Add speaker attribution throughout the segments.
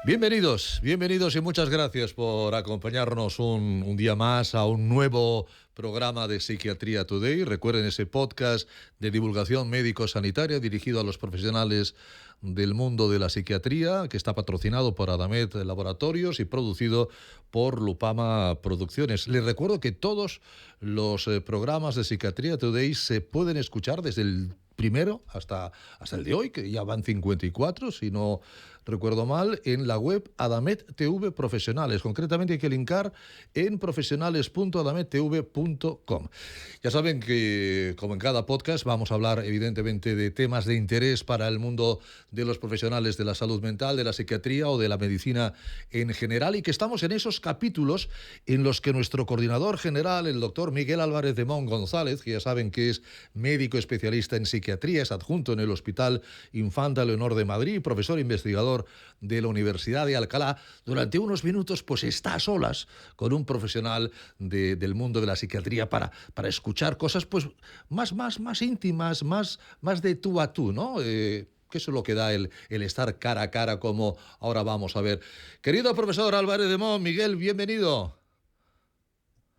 Speaker 1: Bienvenidos y muchas gracias por acompañarnos un día más a un nuevo programa de Psiquiatría Today. Recuerden ese podcast de divulgación médico-sanitaria dirigido a los profesionales del mundo de la psiquiatría, que está patrocinado por Adamet Laboratorios y producido por Lupama Producciones. Les recuerdo que todos los programas de Psiquiatría Today se pueden escuchar desde el primero hasta el de hoy, que ya van 54, si no recuerdo mal, en la web Adamet TV Profesionales. Concretamente hay que linkar en profesionales.adamettv.com. Ya saben que, como en cada podcast, vamos a hablar evidentemente de temas de interés para el mundo de los profesionales de la salud mental, de la psiquiatría o de la medicina en general, y que estamos en esos capítulos en los que nuestro coordinador general, el doctor Miguel Álvarez de Mon González, que ya saben que es médico especialista en psiquiatría, es adjunto en el Hospital Infanta Leonor de Madrid, profesor investigador de la Universidad de Alcalá, durante unos minutos pues está a solas con un profesional del mundo de la psiquiatría para escuchar cosas pues más íntimas, más de tú a tú, ¿no? Que eso es lo que da el estar cara a cara, como ahora vamos a ver. Querido profesor Álvarez de Mon, Miguel, bienvenido.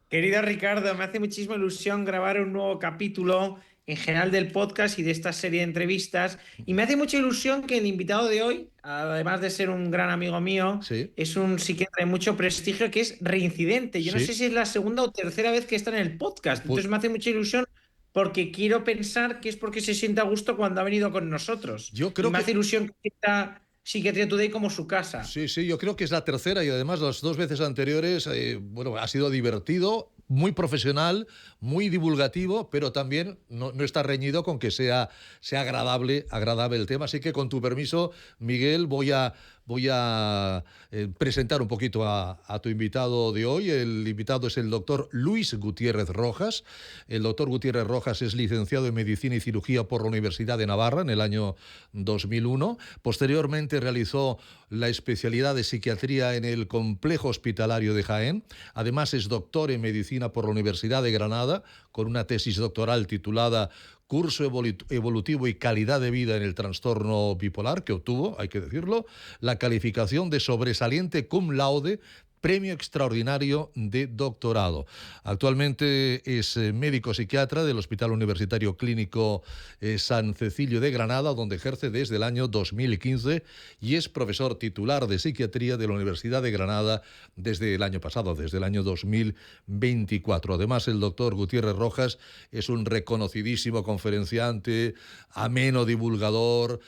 Speaker 2: Querido Ricardo, me hace muchísima ilusión grabar un nuevo capítulo en general del podcast y de esta serie de entrevistas. Y me hace mucha ilusión que el invitado de hoy, además de ser un gran amigo mío,
Speaker 1: Sí,
Speaker 2: es un psiquiatra de mucho prestigio que es reincidente. Yo no sé
Speaker 1: sí.
Speaker 2: si es la segunda o tercera vez que está en el podcast.
Speaker 1: Pues
Speaker 2: Entonces me hace mucha ilusión porque quiero pensar que es porque se siente a gusto cuando ha venido con nosotros.
Speaker 1: yo
Speaker 2: Y
Speaker 1: creo
Speaker 2: me hace
Speaker 1: que
Speaker 2: ilusión que sienta Psiquiatría Today como su casa.
Speaker 1: sí, yo creo que es la tercera y además las dos veces anteriores, bueno, ha sido divertido, muy profesional, muy divulgativo, pero también no está reñido con que sea agradable el tema. Así que con tu permiso, Miguel, voy a presentar un poquito a tu invitado de hoy. El invitado es el doctor Luis Gutiérrez Rojas. El doctor Gutiérrez Rojas es licenciado en Medicina y Cirugía por la Universidad de Navarra en el año 2001. Posteriormente realizó la especialidad de psiquiatría en el Complejo Hospitalario de Jaén. Además es doctor en Medicina por la Universidad de Granada, con una tesis doctoral titulada Curso evolutivo y calidad de vida en el trastorno bipolar, que obtuvo, hay que decirlo, la calificación de sobresaliente cum laude, premio extraordinario de doctorado. Actualmente es médico psiquiatra del Hospital Universitario Clínico San Cecilio de Granada, donde ejerce desde el año 2015, y es profesor titular de psiquiatría de la Universidad de Granada desde el año pasado, desde el año 2024. Además, el doctor Gutiérrez Rojas es un reconocidísimo conferenciante, ameno divulgador.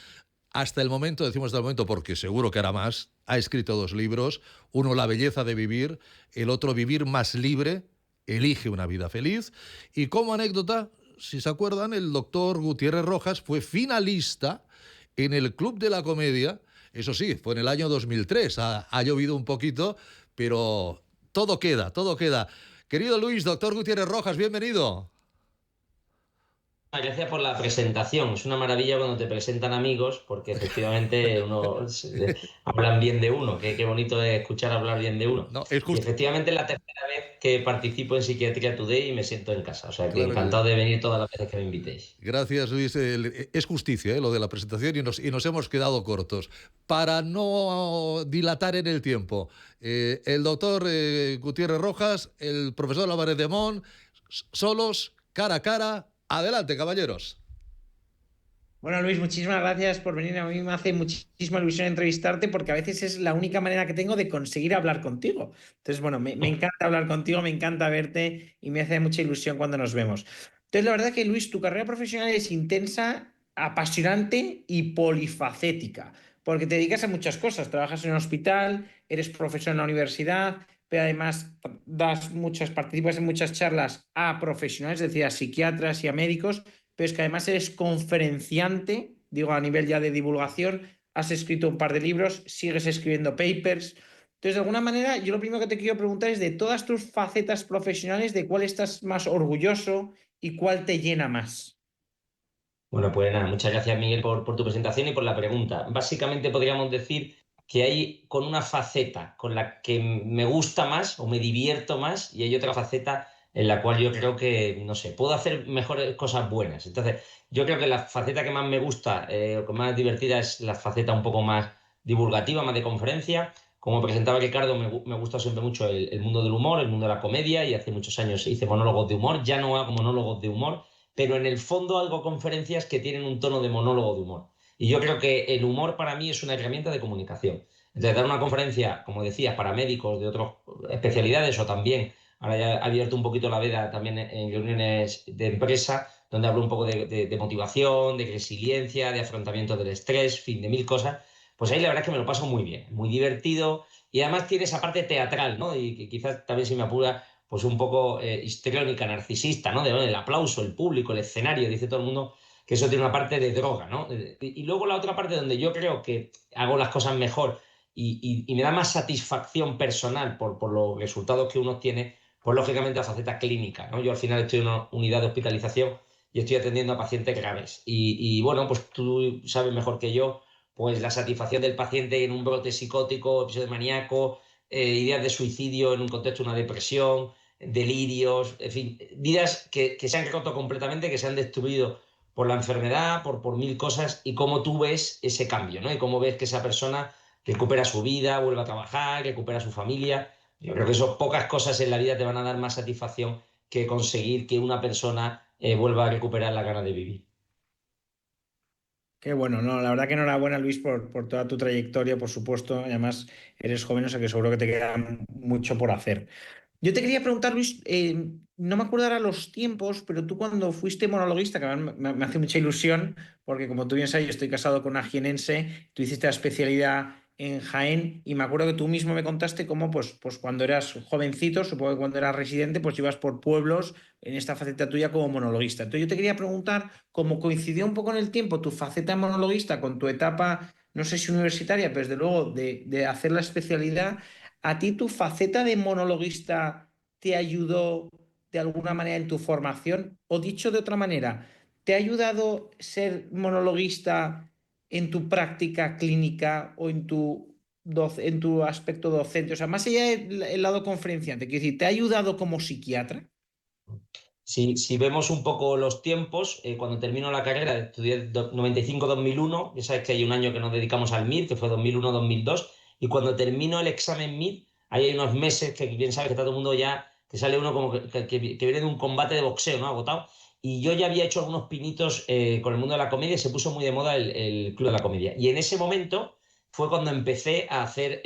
Speaker 1: Hasta el momento, decimos hasta el momento porque seguro que hará más, ha escrito 2 libros, uno La belleza de vivir, el otro Vivir más libre, elige una vida feliz. Y como anécdota, si se acuerdan, el doctor Gutiérrez Rojas fue finalista en el Club de la Comedia. Eso sí, fue en el año 2003, ha llovido un poquito, pero todo queda. Querido Luis, doctor Gutiérrez Rojas, bienvenido.
Speaker 3: Gracias por la presentación. Es una maravilla cuando te presentan amigos, porque efectivamente hablan bien de uno. Qué bonito es escuchar hablar bien de uno.
Speaker 1: No, es
Speaker 3: Y
Speaker 1: justo.
Speaker 3: efectivamente es la tercera vez que participo en Psiquiatría Today y me siento en casa. O sea que
Speaker 1: Claro que sí.
Speaker 3: encantado de venir todas las veces que me invitéis.
Speaker 1: Gracias, Luis. Es justicia, lo de la presentación y nos hemos quedado cortos. Para no dilatar en el tiempo, el doctor Gutiérrez Rojas, el profesor Álvarez de Mon, solos, cara a cara. Adelante, caballeros.
Speaker 2: Bueno, Luis, muchísimas gracias por venir. A mí me hace muchísima ilusión entrevistarte porque a veces es la única manera que tengo de conseguir hablar contigo. Entonces, bueno, me encanta hablar contigo, me encanta verte y me hace mucha ilusión cuando nos vemos. Entonces, la verdad que, Luis, tu carrera profesional es intensa, apasionante y polifacética, porque te dedicas a muchas cosas. Trabajas en un hospital, eres profesor en la universidad, pero además participas en muchas charlas a profesionales, es decir, a psiquiatras y a médicos, pero es que además eres conferenciante, digo, a nivel ya de divulgación, has escrito un par de libros, sigues escribiendo papers. Entonces, de alguna manera, yo lo primero que te quiero preguntar es de todas tus facetas profesionales, ¿de cuál estás más orgulloso y cuál te llena más?
Speaker 3: Bueno, pues nada, muchas gracias Miguel por tu presentación y por la pregunta. Básicamente podríamos decir que hay con una faceta con la que me gusta más o me divierto más y hay otra faceta en la cual yo creo que, no sé, puedo hacer mejores cosas buenas. Entonces, yo creo que la faceta que más me gusta o que más divertida es la faceta un poco más divulgativa, más de conferencia. Como presentaba Ricardo, me gusta siempre mucho el mundo del humor, el mundo de la comedia, y hace muchos años hice monólogos de humor. Ya no hago monólogos de humor, pero en el fondo hago conferencias que tienen un tono de monólogo de humor. Y yo creo que el humor para mí es una herramienta de comunicación. Entonces, dar una conferencia, como decías, para médicos de otras especialidades, o también, ahora ya he abierto un poquito la veda también en reuniones de empresa, donde hablo un poco de motivación, de resiliencia, de afrontamiento del estrés, fin, de mil cosas, pues ahí la verdad es que me lo paso muy bien, muy divertido, y además tiene esa parte teatral, ¿no? Y que quizás también, si me apura, pues un poco histriónica, narcisista, ¿no? El aplauso, el público, el escenario, dice todo el mundo que eso tiene una parte de droga, ¿no? Y luego la otra parte donde yo creo que hago las cosas mejor y me da más satisfacción personal por los resultados que uno tiene, pues lógicamente la faceta clínica, ¿no? Yo al final estoy en una unidad de hospitalización y estoy atendiendo a pacientes graves. Y bueno, pues tú sabes mejor que yo, pues la satisfacción del paciente en un brote psicótico, episodio maníaco, ideas de suicidio en un contexto de una depresión, delirios, en fin, vidas que se han roto completamente, que se han destruido por la enfermedad, por mil cosas, y cómo tú ves ese cambio, ¿no? Y cómo ves que esa persona recupera su vida, vuelve a trabajar, recupera su familia. Yo creo que eso, pocas cosas en la vida te van a dar más satisfacción que conseguir que una persona vuelva a recuperar la gana de vivir.
Speaker 2: Qué bueno, no, la verdad que enhorabuena, Luis, por toda tu trayectoria, por supuesto. Además, eres joven, o sea que seguro que te queda mucho por hacer. Yo te quería preguntar, Luis, no me acuerdo ahora los tiempos, pero tú cuando fuiste monologuista, que además me hace mucha ilusión, porque como tú bien sabes, yo estoy casado con una jienense, tú hiciste la especialidad en Jaén, y me acuerdo que tú mismo me contaste cómo, pues cuando eras jovencito, supongo que cuando eras residente, pues ibas por pueblos en esta faceta tuya como monologuista. Entonces yo te quería preguntar, cómo coincidió un poco en el tiempo tu faceta monologuista con tu etapa, no sé si universitaria, pero desde luego de hacer la especialidad. ¿A ti tu faceta de monologuista te ayudó de alguna manera en tu formación? O dicho de otra manera, ¿te ha ayudado ser monologuista en tu práctica clínica o en tu aspecto docente? O sea, más allá del lado conferenciante, quiero decir, ¿te ha ayudado como psiquiatra?
Speaker 3: Si vemos un poco los tiempos, cuando termino la carrera, estudié 95-2001, ya sabes que hay un año que nos dedicamos al MIR, que fue 2001-2002, y cuando termino el examen MIR, ahí hay unos meses que bien sabes que está todo el mundo ya, que sale uno como que viene de un combate de boxeo, ¿no? Agotado. Y yo ya había hecho algunos pinitos con el mundo de la comedia, y se puso muy de moda el Club de la Comedia. Y en ese momento fue cuando empecé a hacer,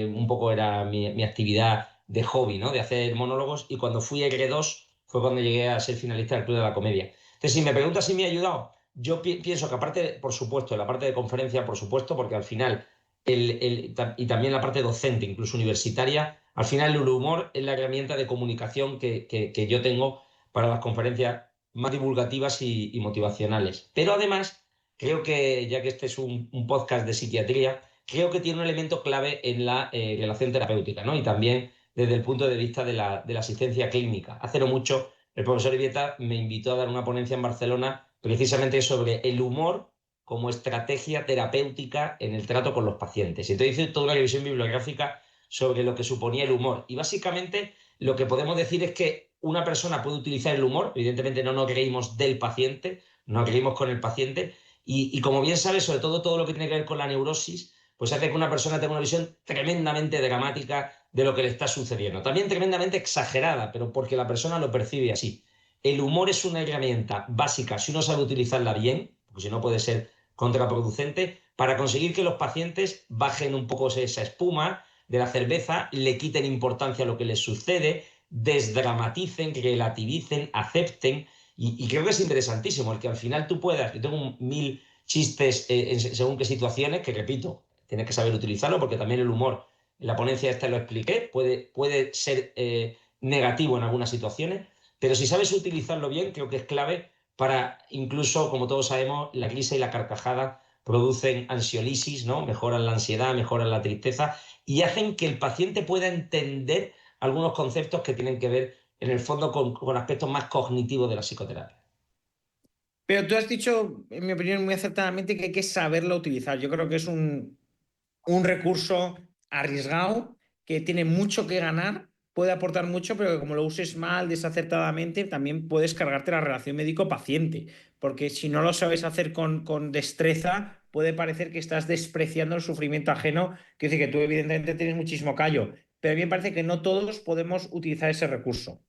Speaker 3: un poco era mi actividad de hobby, ¿no? De hacer monólogos, y cuando fui egredos fue cuando llegué a ser finalista del Club de la Comedia. Entonces, si me preguntas si me ha ayudado, yo pienso que aparte, por supuesto, la parte de conferencia, por supuesto, porque al final, y también la parte docente, incluso universitaria, al final el humor es la herramienta de comunicación que yo tengo para las conferencias más divulgativas y motivacionales. Pero además, creo que, ya que este es un podcast de psiquiatría, creo que tiene un elemento clave en la relación terapéutica, ¿no? Y también desde el punto de vista de la asistencia clínica. Hace no mucho, el profesor Ibieta me invitó a dar una ponencia en Barcelona precisamente sobre el humor como estrategia terapéutica en el trato con los pacientes. Y entonces hice toda una revisión bibliográfica sobre lo que suponía el humor. Y básicamente lo que podemos decir es que una persona puede utilizar el humor, evidentemente no nos reímos del paciente, nos reímos con el paciente, y como bien sabes, sobre todo lo que tiene que ver con la neurosis, pues hace que una persona tenga una visión tremendamente dramática de lo que le está sucediendo. También tremendamente exagerada, pero porque la persona lo percibe así. El humor es una herramienta básica, si uno sabe utilizarla bien, porque si no puede ser contraproducente, para conseguir que los pacientes bajen un poco esa espuma de la cerveza, le quiten importancia a lo que les sucede, desdramaticen, relativicen, acepten. Y creo que es interesantísimo el que al final tú puedas, yo tengo mil chistes según qué situaciones, que repito, tienes que saber utilizarlo, porque también el humor, en la ponencia esta lo expliqué, puede ser negativo en algunas situaciones, pero si sabes utilizarlo bien, creo que es clave para, incluso, como todos sabemos, la risa y la carcajada producen ansiolisis, ¿no? Mejoran la ansiedad, mejoran la tristeza, y hacen que el paciente pueda entender algunos conceptos que tienen que ver, en el fondo, con aspectos más cognitivos de la psicoterapia.
Speaker 2: Pero tú has dicho, en mi opinión, muy acertadamente que hay que saberlo utilizar. Yo creo que es un recurso arriesgado que tiene mucho que ganar, puede aportar mucho, pero que como lo uses mal, desacertadamente, también puedes cargarte la relación médico-paciente. Porque si no lo sabes hacer con destreza, puede parecer que estás despreciando el sufrimiento ajeno, que dice que tú evidentemente tienes muchísimo callo, pero a mí me parece que no todos podemos utilizar ese recurso.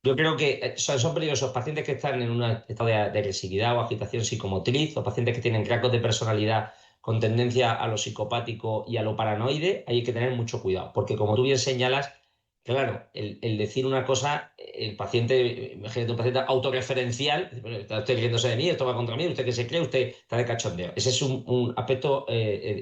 Speaker 3: Yo creo que son peligrosos pacientes que están en un estado de agresividad o agitación psicomotriz, o pacientes que tienen rasgos de personalidad con tendencia a lo psicopático y a lo paranoide. Ahí hay que tener mucho cuidado, porque como tú bien señalas, claro, el decir una cosa, el paciente, imagínate un paciente autorreferencial, está usted riéndose de mí, esto va contra mí, usted que se cree, usted está de cachondeo. Ese es un aspecto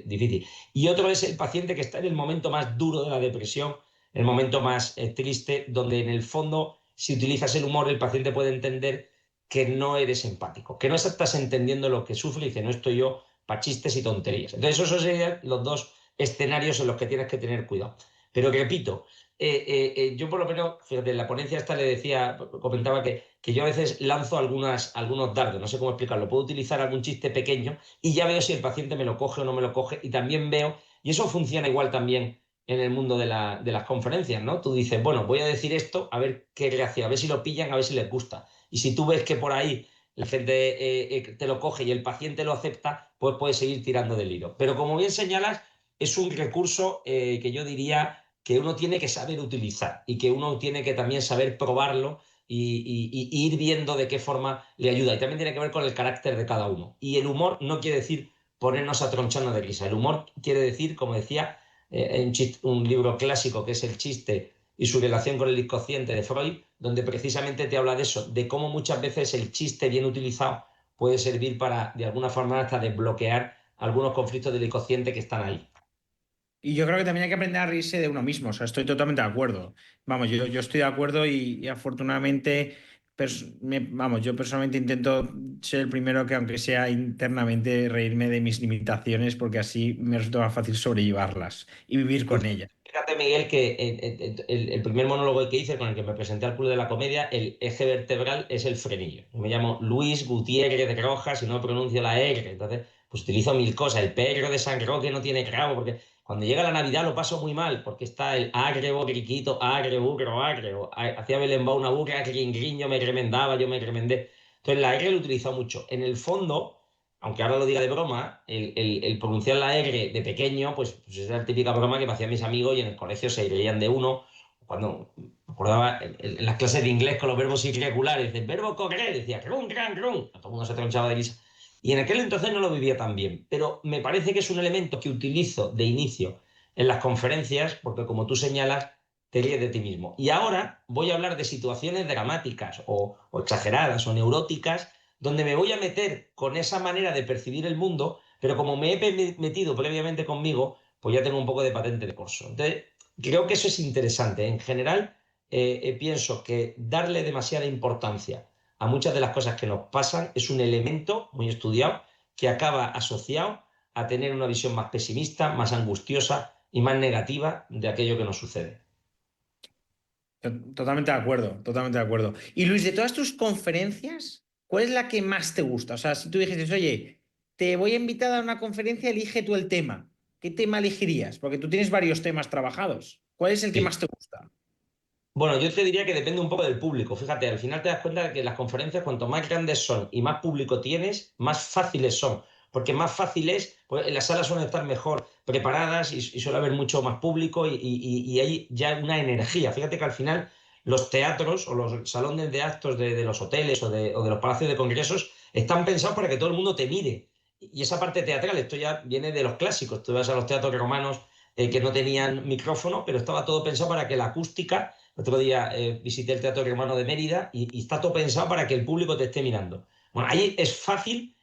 Speaker 3: difícil. Y otro es el paciente que está en el momento más duro de la depresión, el momento más triste, donde en el fondo, si utilizas el humor, el paciente puede entender que no eres empático, que no estás entendiendo lo que sufre y dice, no estoy yo para chistes y tonterías. Entonces, esos serían los dos escenarios en los que tienes que tener cuidado. Pero repito, yo por lo menos, fíjate, en la ponencia esta le decía, comentaba que yo a veces lanzo algunos dardos, no sé cómo explicarlo, puedo utilizar algún chiste pequeño y ya veo si el paciente me lo coge o no me lo coge, y también veo, y eso funciona igual también en el mundo de las conferencias, ¿no? Tú dices, bueno, voy a decir esto, a ver qué reacción, a ver si lo pillan, a ver si les gusta. Y si tú ves que por ahí la gente te lo coge y el paciente lo acepta, pues puedes seguir tirando del hilo. Pero como bien señalas, es un recurso que yo diría que uno tiene que saber utilizar y que uno tiene que también saber probarlo y ir viendo de qué forma le ayuda. Y también tiene que ver con el carácter de cada uno. Y el humor no quiere decir ponernos a troncharnos de risa. El humor quiere decir, como decía, un libro clásico que es El chiste y su relación con el inconsciente de Freud, donde precisamente te habla de eso, de cómo muchas veces el chiste bien utilizado puede servir para, de alguna forma, hasta desbloquear algunos conflictos del inconsciente que están ahí.
Speaker 2: Y yo creo que también hay que aprender a reírse de uno mismo, o sea, estoy totalmente de acuerdo. Vamos, yo estoy de acuerdo y afortunadamente, vamos, yo personalmente intento ser el primero que, aunque sea internamente, reírme de mis limitaciones, porque así me resulta más fácil sobrellevarlas y vivir con ellas.
Speaker 3: Fíjate, Miguel, que el primer monólogo que hice, con el que me presenté al Club de la Comedia, el eje vertebral es el frenillo. Me llamo Luis Gutiérrez de Rojas y no pronuncio la R. Entonces, pues utilizo mil cosas. El perro de San Roque no tiene cravo, porque cuando llega la Navidad lo paso muy mal, porque está el agrebo, griquito, agre, bugro, agrebo. Hacía Belenbao una bugra, grin, grin, yo me remendaba, yo me remendé. Entonces, la R lo he utilizado mucho. En el fondo, aunque ahora lo diga de broma, el pronunciar la R de pequeño, pues es la típica broma que me hacían mis amigos y en el colegio se reían de uno. Cuando me acordaba en las clases de inglés con los verbos irregulares, el verbo correr, decía run, run, run, todo el mundo se tronchaba de risa. Y en aquel entonces no lo vivía tan bien, pero me parece que es un elemento que utilizo de inicio en las conferencias, porque como tú señalas, te ríes de ti mismo. Y ahora voy a hablar de situaciones dramáticas o exageradas o neuróticas donde me voy a meter con esa manera de percibir el mundo, pero como me he metido previamente conmigo, pues ya tengo un poco de patente de corso. Entonces, creo que eso es interesante. En general, pienso que darle demasiada importancia a muchas de las cosas que nos pasan es un elemento muy estudiado que acaba asociado a tener una visión más pesimista, más angustiosa y más negativa de aquello que nos sucede.
Speaker 2: Totalmente de acuerdo, totalmente de acuerdo. Y Luis, de todas tus conferencias, ¿cuál es la que más te gusta? O sea, si tú dijeses, oye, te voy a invitar a una conferencia, elige tú el tema. ¿Qué tema elegirías? Porque tú tienes varios temas trabajados. ¿Cuál es el que
Speaker 3: Sí.
Speaker 2: más te gusta?
Speaker 3: Bueno, yo te diría que depende un poco del público. Fíjate, al final te das cuenta de que las conferencias, cuanto más grandes son y más público tienes, más fáciles son. Porque más fácil es, pues las salas suelen estar mejor preparadas y suele haber mucho más público y hay ya una energía. Fíjate que al final los teatros o los salones de actos de los hoteles o de los palacios de congresos están pensados para que todo el mundo te mire. Y esa parte teatral, esto ya viene de los clásicos. Tú vas a los teatros romanos que no tenían micrófono, pero estaba todo pensado para que la acústica. Otro día visité el Teatro Romano de Mérida y está todo pensado para que el público te esté mirando. Bueno, ahí es fácil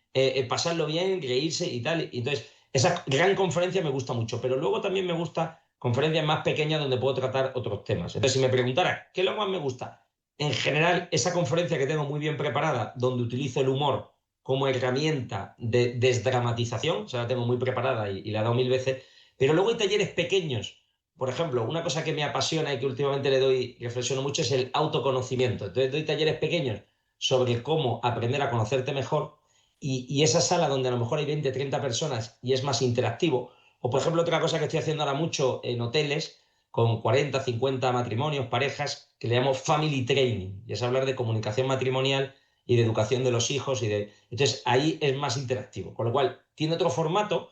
Speaker 3: pasarlo bien, reírse y tal. Y entonces, esa gran conferencia me gusta mucho, pero luego también me gusta conferencias más pequeñas donde puedo tratar otros temas. Entonces, si me preguntara, ¿qué es lo más me gusta? En general, esa conferencia que tengo muy bien preparada, donde utilizo el humor como herramienta de desdramatización, o sea, la tengo muy preparada y la he dado mil veces, pero luego hay talleres pequeños. Por ejemplo, una cosa que me apasiona y que últimamente le doy, reflexiono mucho, es el autoconocimiento. Entonces doy talleres pequeños sobre cómo aprender a conocerte mejor y esa sala donde a lo mejor hay 20, 30 personas y es más interactivo. O por ejemplo, otra cosa que estoy haciendo ahora mucho en hoteles con 40, 50 matrimonios, parejas, que le llamo family training. Y es hablar de comunicación matrimonial y de educación de los hijos. Entonces ahí es más interactivo, con lo cual tiene otro formato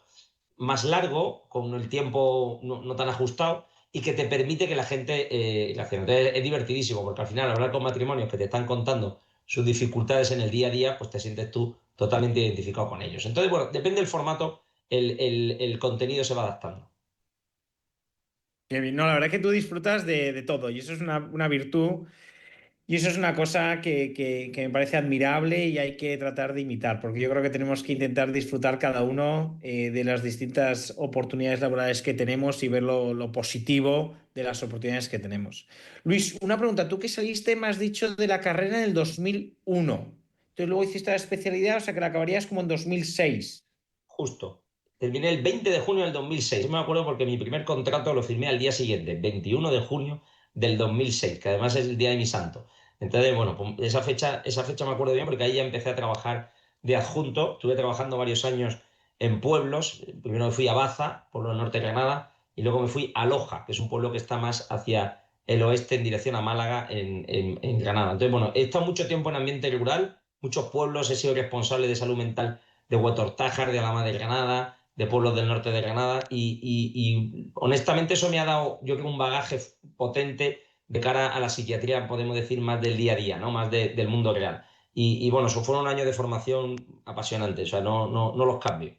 Speaker 3: más largo, con el tiempo no tan ajustado y que te permite que la gente la acción. Entonces es divertidísimo porque al final hablar con matrimonios que te están contando sus dificultades en el día a día, pues te sientes tú totalmente identificado con ellos. Entonces, bueno, depende del formato, el contenido se va adaptando.
Speaker 2: Qué bien. No, la verdad es que tú disfrutas de todo y eso es una virtud y eso es una cosa que me parece admirable y hay que tratar de imitar, porque yo creo que tenemos que intentar disfrutar cada uno de las distintas oportunidades laborales que tenemos y ver lo positivo de las oportunidades que tenemos. Luis, una pregunta. Tú que saliste, me has dicho, de la carrera en el 2001. Entonces luego hiciste la especialidad, o sea que la acabarías como en 2006.
Speaker 3: Justo. Terminé el 20 de junio del 2006. Yo me acuerdo porque mi primer contrato lo firmé al día siguiente, 21 de junio del 2006, que además es el día de mi santo. Entonces, bueno, pues esa fecha me acuerdo bien porque ahí ya empecé a trabajar de adjunto. Estuve trabajando varios años en pueblos. Primero me fui a Baza, pueblo del norte de Granada, y luego me fui a Loja, que es un pueblo que está más hacia el oeste en dirección a Málaga, en Granada. Entonces, bueno, he estado mucho tiempo en ambiente rural, muchos pueblos, he sido responsable de salud mental de Huetortájar, de Alhama de Granada, de pueblos del norte de Granada, y honestamente eso me ha dado, yo creo, un bagaje potente de cara a la psiquiatría, podemos decir, más del día a día, ¿no? Más del mundo real. Bueno, eso fueron años de formación apasionantes, o sea, no los cambio.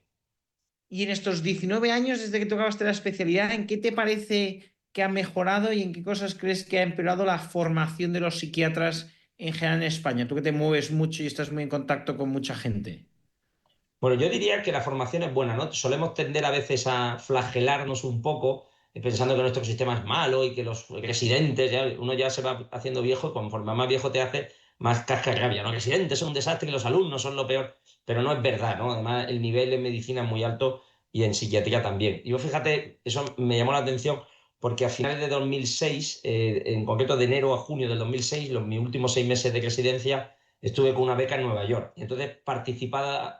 Speaker 2: Y en estos 19 años, desde que tú acabaste la especialidad, ¿en qué te parece que ha mejorado y en qué cosas crees que ha empeorado la formación de los psiquiatras en general en España? Tú que te mueves mucho y estás muy en contacto con mucha gente.
Speaker 3: Bueno, yo diría que la formación es buena, ¿no? Solemos tender a veces a flagelarnos un poco pensando que nuestro sistema es malo y que los residentes, uno ya se va haciendo viejo y conforme más viejo te hace, más cascarrabia, ¿no? Residentes son un desastre y los alumnos son lo peor, pero no es verdad, ¿no? Además, el nivel en medicina es muy alto y en psiquiatría también. Y yo fíjate, eso me llamó la atención porque a finales de 2006, en concreto de enero a junio del 2006, mis últimos 6 meses de residencia, estuve con una beca en Nueva York. Y entonces participaba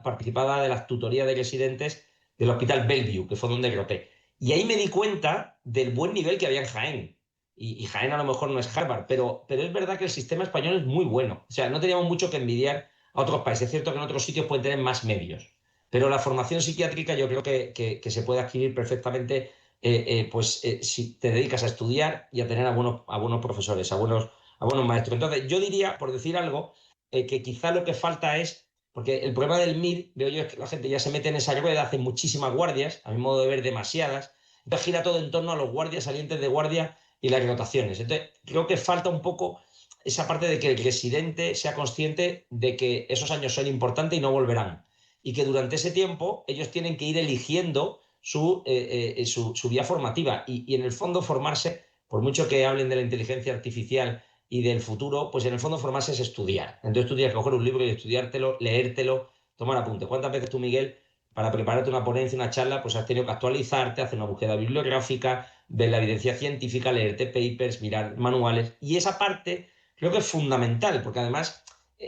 Speaker 3: de las tutorías de residentes del Hospital Bellevue, que fue donde roté. Y ahí me di cuenta del buen nivel que había en Jaén. Y Jaén a lo mejor no es Harvard, pero es verdad que el sistema español es muy bueno. O sea, no teníamos mucho que envidiar a otros países. Es cierto que en otros sitios pueden tener más medios. Pero la formación psiquiátrica yo creo que se puede adquirir perfectamente si te dedicas a estudiar y a tener a buenos profesores, a buenos maestros. Entonces, yo diría, por decir algo, que quizá lo que falta es, porque el problema del MIR, veo yo, es que la gente ya se mete en esa rueda, hace muchísimas guardias, a mi modo de ver demasiadas, entonces gira todo en torno a los guardias, salientes de guardia y las rotaciones. Entonces creo que falta un poco esa parte de que el residente sea consciente de que esos años son importantes y no volverán. Y que durante ese tiempo ellos tienen que ir eligiendo su vía formativa y en el fondo formarse, por mucho que hablen de la inteligencia artificial y del futuro, pues en el fondo formarse es estudiar. Entonces tú tienes que coger un libro y estudiártelo, leértelo, tomar apuntes. ¿Cuántas veces tú, Miguel, para prepararte una ponencia, una charla, pues has tenido que actualizarte, hacer una búsqueda bibliográfica, ver la evidencia científica, leerte papers, mirar manuales? Y esa parte creo que es fundamental, porque además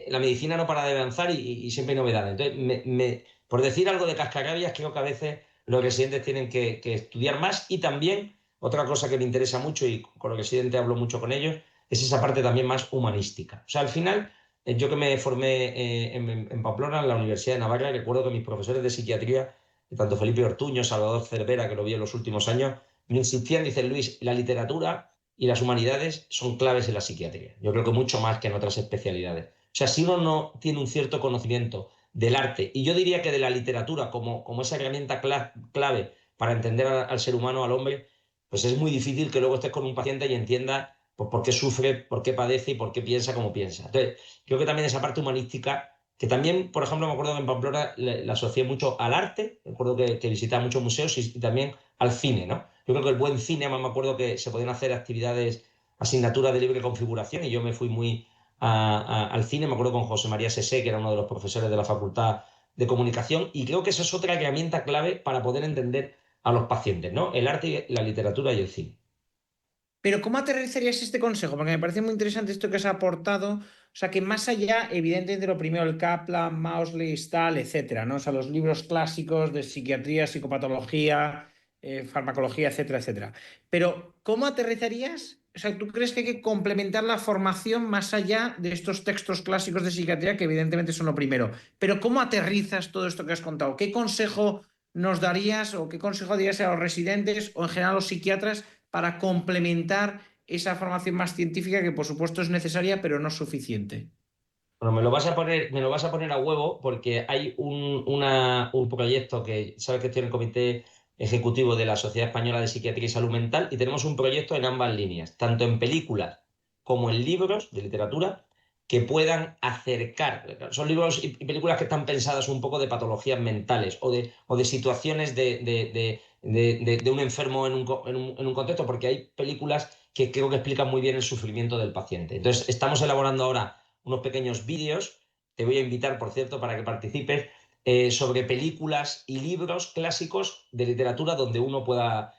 Speaker 3: la medicina no para de avanzar y siempre hay novedades. Entonces, por decir algo de cascarrabias, creo que a veces los residentes tienen que estudiar más y también, otra cosa que me interesa mucho y con los residentes hablo mucho con ellos, es esa parte también más humanística. O sea, al final, yo que me formé en Pamplona, en la Universidad de Navarra, recuerdo que mis profesores de psiquiatría, tanto Felipe Ortuño, Salvador Cervera, que lo vi en los últimos años, me insistían, dicen, Luis, la literatura y las humanidades son claves en la psiquiatría. Yo creo que mucho más que en otras especialidades. O sea, si uno no tiene un cierto conocimiento del arte, y yo diría que de la literatura como esa herramienta clave para entender al ser humano, al hombre, pues es muy difícil que luego estés con un paciente y entienda pues, por qué sufre, por qué padece y por qué piensa como piensa. Entonces, creo que también esa parte humanística, que también, por ejemplo, me acuerdo que en Pamplona la asocié mucho al arte, me acuerdo que visitaba muchos museos y también al cine, ¿no? Yo creo que el buen cine, además me acuerdo que se podían hacer actividades, asignaturas de libre configuración, y yo me fui muy al cine, me acuerdo con José María Sesé, que era uno de los profesores de la Facultad de Comunicación, y creo que esa es otra herramienta clave para poder entender a los pacientes, ¿no? El arte, la literatura y el cine.
Speaker 2: Pero ¿cómo aterrizarías este consejo? Porque me parece muy interesante esto que has aportado. O sea, que más allá, evidentemente, lo primero, el Kaplan, Maussley, Stahl, etcétera, ¿no? O sea, los libros clásicos de psiquiatría, psicopatología, farmacología, etcétera, etcétera. Pero, ¿cómo aterrizarías? O sea, ¿tú crees que hay que complementar la formación más allá de estos textos clásicos de psiquiatría, que evidentemente son lo primero? Pero, ¿cómo aterrizas todo esto que has contado? ¿Qué consejo nos darías o qué consejo darías a los residentes o en general a los psiquiatras para complementar esa formación más científica que por supuesto es necesaria, pero no suficiente?
Speaker 3: Bueno, me lo vas a poner a huevo porque hay un proyecto que, sabes que estoy en el comité ejecutivo de la Sociedad Española de Psiquiatría y Salud Mental y tenemos un proyecto en ambas líneas, tanto en películas como en libros de literatura que puedan acercar. Son libros y películas que están pensadas un poco de patologías mentales o de situaciones de un enfermo en un contexto, porque hay películas que creo que explican muy bien el sufrimiento del paciente. Entonces, estamos elaborando ahora unos pequeños vídeos, te voy a invitar, por cierto, para que participes, sobre películas y libros clásicos de literatura donde uno pueda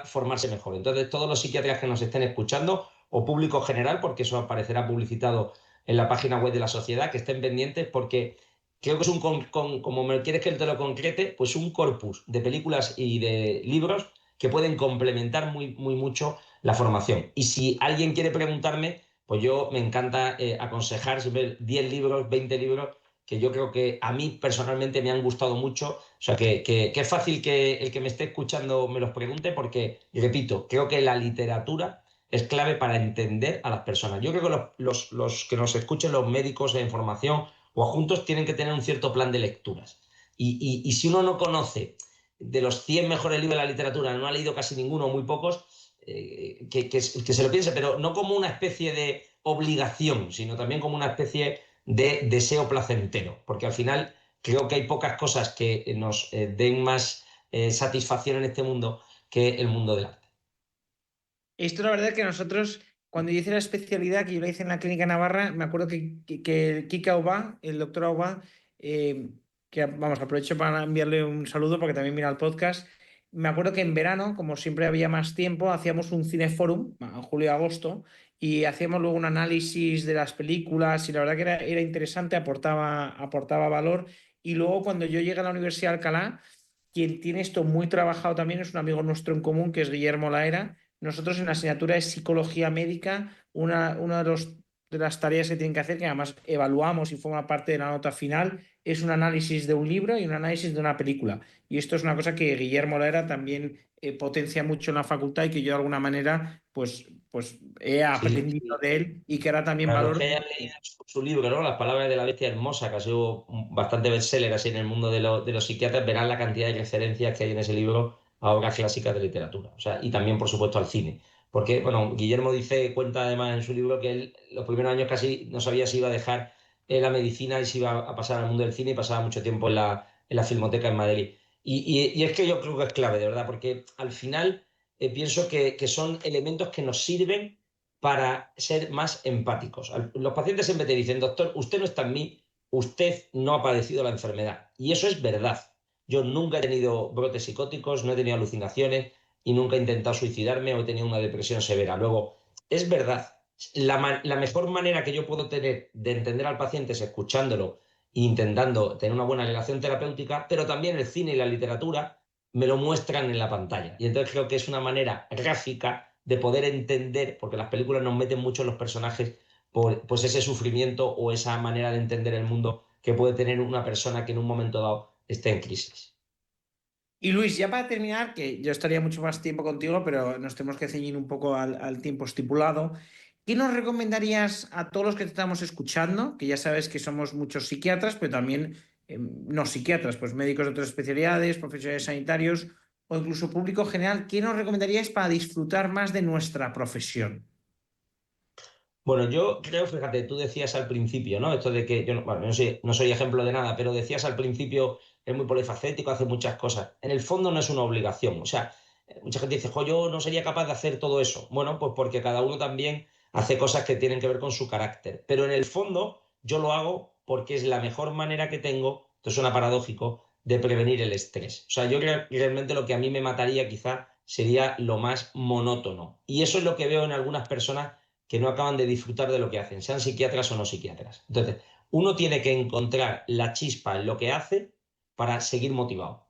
Speaker 3: formarse mejor. Entonces, todos los psiquiatras que nos estén escuchando, o público general, porque eso aparecerá publicitado en la página web de la sociedad, que estén pendientes porque creo que es como me quieres que te lo concrete, pues un corpus de películas y de libros que pueden complementar muy mucho la formación. Y si alguien quiere preguntarme, pues yo me encanta aconsejar siempre 10 libros, 20 libros, que yo creo que a mí personalmente me han gustado mucho. O sea, que es fácil que el que me esté escuchando me los pregunte porque, repito, creo que la literatura es clave para entender a las personas. Yo creo que los que nos escuchen, los médicos de formación o adjuntos, tienen que tener un cierto plan de lecturas. Y si uno no conoce de los 100 mejores libros de la literatura, no ha leído casi ninguno o muy pocos, que se lo piense, pero no como una especie de obligación, sino también como una especie de deseo placentero, porque al final creo que hay pocas cosas que nos den más satisfacción en este mundo que el mundo del arte.
Speaker 2: Esto la verdad es que nosotros, cuando yo hice la especialidad, que yo la hice en la Clínica Navarra, me acuerdo que Kika Aubá, el doctor Aubá, que vamos, aprovecho para enviarle un saludo porque también mira el podcast. Me acuerdo que en verano, como siempre había más tiempo, hacíamos un cineforum, en julio y agosto, y hacíamos luego un análisis de las películas, y la verdad que era interesante, aportaba valor. Y luego cuando yo llegué a la Universidad de Alcalá, quien tiene esto muy trabajado también es un amigo nuestro en común, que es Guillermo Laera. Nosotros en la asignatura de psicología médica, una de las tareas que tienen que hacer, que además evaluamos y forma parte de la nota final, es un análisis de un libro y un análisis de una película. Y esto es una cosa que Guillermo Lara también potencia mucho en la facultad y que yo de alguna manera pues he
Speaker 3: Sí,
Speaker 2: aprendido de él y que ahora también
Speaker 3: para los
Speaker 2: valoro.
Speaker 3: que hayan leído su libro, ¿no? Las palabras de la bestia hermosa, que ha sido bastante bestseller así en el mundo de los psiquiatras, verán la cantidad de referencias que hay en ese libro a obras clásicas de literatura. O sea, y también, por supuesto, al cine. Porque, bueno, Guillermo cuenta además en su libro que él los primeros años casi no sabía si iba a dejar la medicina y si iba a pasar al mundo del cine y pasaba mucho tiempo en la Filmoteca en Madrid. Y es que yo creo que es clave, de verdad, porque al final pienso que son elementos que nos sirven para ser más empáticos. Los pacientes siempre te dicen, doctor, usted no está en mí, usted no ha padecido la enfermedad. Y eso es verdad. Yo nunca he tenido brotes psicóticos, no he tenido alucinaciones y nunca he intentado suicidarme o he tenido una depresión severa. Luego, es verdad. La mejor manera que yo puedo tener de entender al paciente es escuchándolo e intentando tener una buena relación terapéutica, pero también el cine y la literatura me lo muestran en la pantalla. Y entonces creo que es una manera gráfica de poder entender, porque las películas nos meten mucho en los personajes, por pues ese sufrimiento o esa manera de entender el mundo que puede tener una persona que en un momento dado esté en crisis.
Speaker 2: Y Luis, ya para terminar, que yo estaría mucho más tiempo contigo, pero nos tenemos que ceñir un poco al tiempo estipulado. ¿Qué nos recomendarías a todos los que te estamos escuchando? Que ya sabes que somos muchos psiquiatras, pero también no psiquiatras, pues médicos de otras especialidades, profesionales sanitarios o incluso público general. ¿Qué nos recomendarías para disfrutar más de nuestra profesión?
Speaker 3: Bueno, yo creo, fíjate, tú decías al principio, ¿no? Esto de que yo bueno, no soy ejemplo de nada, pero decías al principio, es muy polifacético, hace muchas cosas. En el fondo no es una obligación. O sea, mucha gente dice, jo, yo no sería capaz de hacer todo eso. Bueno, pues porque cada uno también hace cosas que tienen que ver con su carácter. Pero en el fondo yo lo hago porque es la mejor manera que tengo, esto suena paradójico, de prevenir el estrés. O sea, yo creo que realmente lo que a mí me mataría quizá sería lo más monótono. Y eso es lo que veo en algunas personas que no acaban de disfrutar de lo que hacen, sean psiquiatras o no psiquiatras. Entonces, uno tiene que encontrar la chispa en lo que hace para seguir motivado.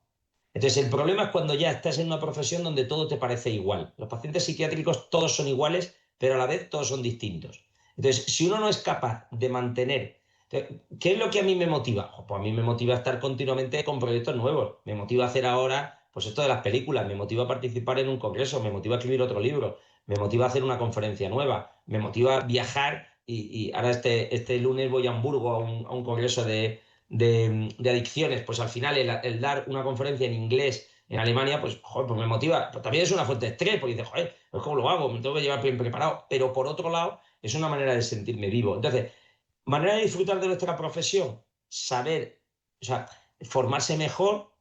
Speaker 3: Entonces, el problema es cuando ya estás en una profesión donde todo te parece igual. Los pacientes psiquiátricos todos son iguales, pero a la vez todos son distintos. Entonces, si uno no es capaz de mantener... ¿Qué es lo que a mí me motiva? Pues a mí me motiva a estar continuamente con proyectos nuevos. Me motiva a hacer ahora, pues esto de las películas, me motiva a participar en un congreso, me motiva a escribir otro libro, me motiva a hacer una conferencia nueva, me motiva a viajar y ahora este lunes voy a Hamburgo a un congreso de adicciones. Pues al final el dar una conferencia en inglés en Alemania, pues, joder, pues me motiva. Pero también es una fuente de estrés, porque dices, joder, pues ¿cómo lo hago? Me tengo que llevar bien preparado. Pero por otro lado, es una manera de sentirme vivo. Entonces, manera de disfrutar de nuestra profesión, saber, o sea, formarse mejor,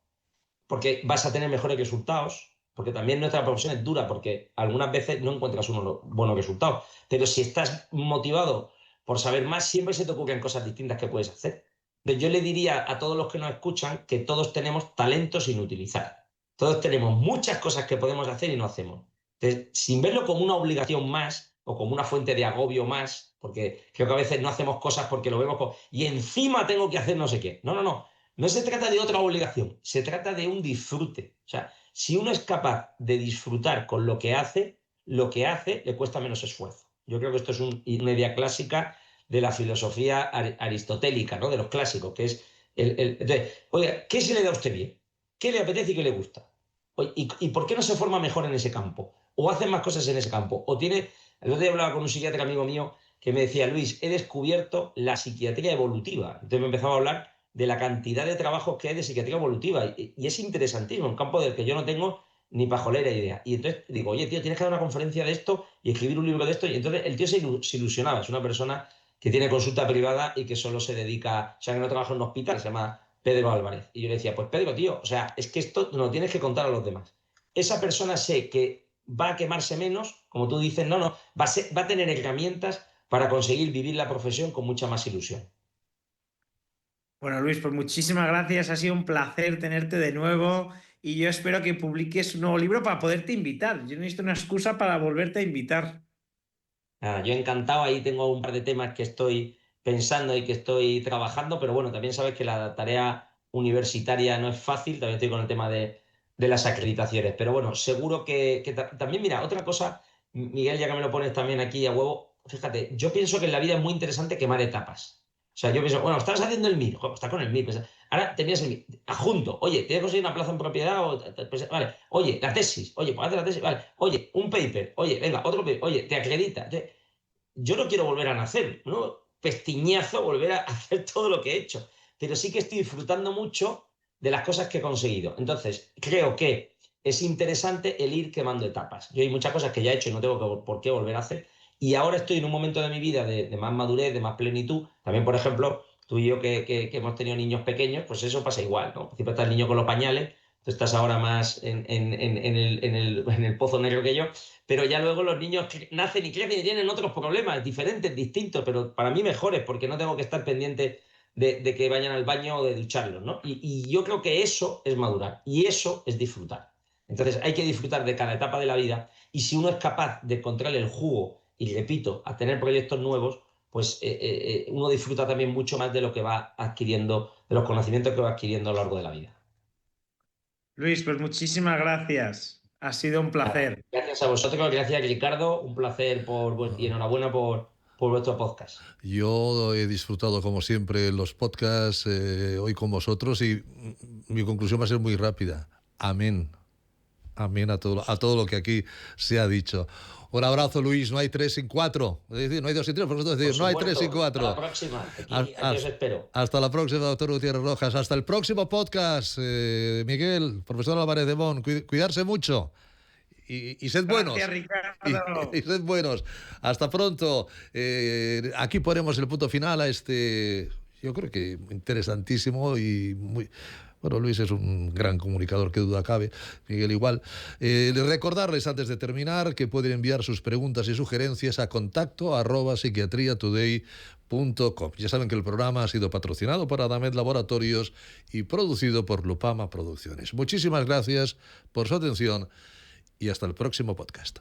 Speaker 3: porque vas a tener mejores resultados, porque también nuestra profesión es dura, porque algunas veces no encuentras unos buenos resultados. Pero si estás motivado por saber más, siempre se te ocurren cosas distintas que puedes hacer. Entonces, yo le diría a todos los que nos escuchan que todos tenemos talentos sin utilizar. Todos tenemos muchas cosas que podemos hacer y no hacemos. Entonces, sin verlo como una obligación más o como una fuente de agobio más, porque creo que a veces no hacemos cosas porque lo vemos como, y encima tengo que hacer no sé qué. No, no, no. No se trata de otra obligación, se trata de un disfrute. O sea, si uno es capaz de disfrutar con lo que hace le cuesta menos esfuerzo. Yo creo que esto es una idea clásica de la filosofía aristotélica, ¿no? De los clásicos, que es entonces, oiga, ¿qué se le da a usted bien? ¿Qué le apetece y qué le gusta? Oye, ¿y por qué no se forma mejor en ese campo? ¿O hace más cosas en ese campo? ¿O tiene...? El otro día hablaba con un psiquiatra amigo mío que me decía, Luis, he descubierto la psiquiatría evolutiva. Entonces me empezaba a hablar de la cantidad de trabajos que hay de psiquiatría evolutiva. Y es interesantísimo, un campo del que yo no tengo ni pajolera idea. Y entonces digo, oye, tío, tienes que dar una conferencia de esto y escribir un libro de esto. Y entonces el tío se ilusionaba. Es una persona que tiene consulta privada y que solo se dedica, o sea, que no trabaja en un hospital, se llama Pedro Álvarez. Y yo le decía, pues Pedro, tío, o sea, es que esto no lo tienes que contar a los demás. Esa persona sé que va a quemarse menos, como tú dices, no, va a tener herramientas para conseguir vivir la profesión con mucha más ilusión.
Speaker 2: Bueno, Luis, pues muchísimas gracias. Ha sido un placer tenerte de nuevo y yo espero que publiques un nuevo libro para poderte invitar. Yo necesito una excusa para volverte a invitar.
Speaker 3: Yo encantado, ahí tengo un par de temas que estoy pensando y que estoy trabajando, pero bueno, también sabes que la tarea universitaria no es fácil, también estoy con el tema de las acreditaciones, pero bueno, seguro que también, mira, otra cosa, Miguel, ya que me lo pones también aquí a huevo, fíjate, yo pienso que en la vida es muy interesante quemar etapas. O sea, yo pienso, bueno, estabas haciendo el MIR, está con el MIR, pues, ahora tenías el MIR, adjunto, oye, tienes que conseguir una plaza en propiedad, pues, vale, oye, la tesis, oye, pues haz la tesis, vale, oye, un paper, oye, venga, otro paper, oye, te acredita. Entonces, yo no quiero volver a nacer, ¿no? Pestiñazo volver a hacer todo lo que he hecho, pero sí que estoy disfrutando mucho de las cosas que he conseguido. Entonces, creo que es interesante el ir quemando etapas. Yo hay muchas cosas que ya he hecho y no tengo por qué volver a hacer, y ahora estoy en un momento de mi vida de más madurez, de más plenitud. También, por ejemplo, tú y yo que hemos tenido niños pequeños, pues eso pasa igual, ¿no? Siempre está el niño con los pañales, tú estás ahora más en el pozo negro que yo, pero ya luego los niños nacen y crecen y tienen otros problemas diferentes, distintos, pero para mí mejores, porque no tengo que estar pendiente de que vayan al baño o de ducharlos, ¿no? Y yo creo que eso es madurar y eso es disfrutar. Entonces hay que disfrutar de cada etapa de la vida, y si uno es capaz de encontrar el jugo y, repito, a tener proyectos nuevos, pues uno disfruta también mucho más de lo que va adquiriendo, de los conocimientos que va adquiriendo a lo largo de la vida.
Speaker 2: Luis, pues muchísimas gracias. Ha sido un placer.
Speaker 3: Gracias a vosotros, gracias Ricardo, un placer y enhorabuena por vuestro podcast.
Speaker 1: Yo he disfrutado, como siempre, los podcasts hoy con vosotros y mi conclusión va a ser muy rápida. Amén. Amén a todo lo que aquí se ha dicho. Un abrazo, Luis. No hay 3 sin 4. Es decir, no hay 2 sin 3, por supuesto, decir, no hay 3 sin 4.
Speaker 3: Hasta la próxima. Aquí os espero.
Speaker 1: Hasta la próxima, doctor Gutiérrez Rojas. Hasta el próximo podcast. Miguel, profesor Álvarez de Mon, cuidarse mucho. Y sed buenos.
Speaker 2: Gracias, Ricardo.
Speaker 1: Y sed buenos. Hasta pronto. Aquí ponemos el punto final a este, yo creo que interesantísimo y muy... Bueno, Luis es un gran comunicador, qué duda cabe. Miguel igual. Recordarles antes de terminar que pueden enviar sus preguntas y sugerencias a contacto@psiquiatriatoday.com. Ya saben que el programa ha sido patrocinado por Adamed Laboratorios y producido por Lupama Producciones. Muchísimas gracias por su atención y hasta el próximo podcast.